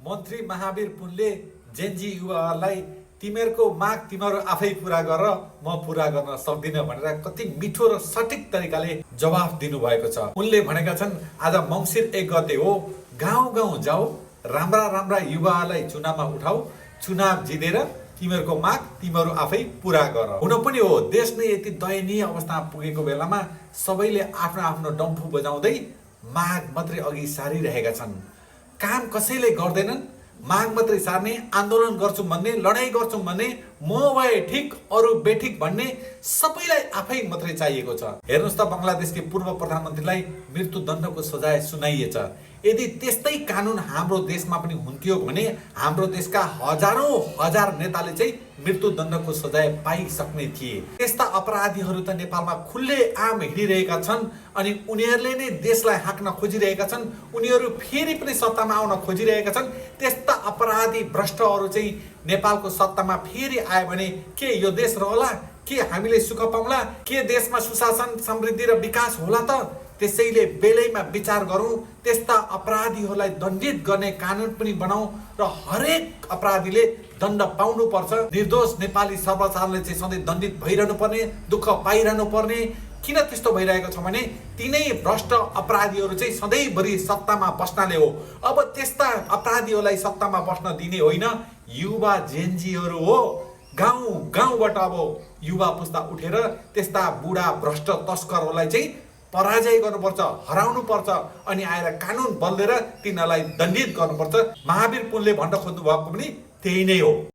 मन्त्री महावीर पुनले जेनजी युवाहरूलाई तिमीहरूको माग तिमीहरू आफै पुरा गर, म पुरा गर्न सक्दिनँ भनेर कति मिठो र सठिक तरिकाले जवाफ दिनुभएको छ। उनले भनेका छन् आज मङ्सिर 1 गते हो, गाउँ गाउँ जाऊ, राम्रा राम्रा युवाहरूलाई चुनावमा उठाऊ, चुनाव जितेर तिमीहरूको माग तिमीहरू आफै पुरा गर। हुन पनि हो, देश नै यति दयनीय अवस्थामा पुगेको बेलामा सबैले आफ्नो आफ्नो डम्फु बजाउँदै माग मात्रै अघि सारिरहेका छन्। काम कसैले गर्दैनन्, माग मात्रै सार्ने, आन्दोलन गर्छौँ भन्ने, लडाइँ गर्छौँ भन्ने, म भए ठिक अरू बेठिक भन्ने सबैलाई आफै मात्रै चाहिएको छ। हेर्नुहोस् त, बङ्गलादेशकी पूर्व प्रधानमन्त्रीलाई मृत्युदण्डको सजाय सुनाइएछ। यदि त्यस्तै कानुन हाम्रो देशमा पनि हुन्थ्यो भने हाम्रो देशका हजारौं हजार नेताले चाहिँ मृत्युदण्डको सजाय पाइसक्ने थिए। त्यस्ता अपराधीहरू त नेपालमा खुल्ले आम हिँडिरहेका छन् अनि उनीहरूले नै देशलाई हाँक्न खोजिरहेका छन्। उनीहरू फेरि पनि सत्तामा आउन खोजिरहेका छन्। त्यस्ता अपराधी भ्रष्टहरू चाहिँ नेपालको सत्तामा फेरि आयो भने के यो देश रहला? के हामीले सुख पाउला? के देशमा सुशासन, समृद्धि र विकास होला त? त्यसैले बेलैमा विचार गरौँ, त्यस्ता अपराधीहरूलाई दण्डित गर्ने कानुन पनि बनाऊ र हरेक अपराधीले दण्ड पाउनु पर्छ। निर्दोष नेपाली सर्वसाधारणले चाहिँ सधैँ दण्डित भइरहनु पर्ने, दुःख पाइरहनु पर्ने। किन त्यस्तो भइरहेको छ भने तिनै भ्रष्ट अपराधीहरू चाहिँ सधैँभरि सत्तामा बस्नाले हो। अब त्यस्ता अपराधीहरूलाई सत्तामा बस्न दिने होइन, युवा जेनजीहरू हो। गाउँ गाउँबाट अब युवा पुस्ता उठेर त्यस्ता बुढा भ्रष्ट तस्करहरूलाई चाहिँ पराजय गर्नुपर्छ, हराउनु पर्छ अनि आएर कानुन बदलेर तिनीहरूलाई दण्डित गर्नुपर्छ। महावीर पुनले भन्न खोज्नु भएको पनि त्यही नै हो।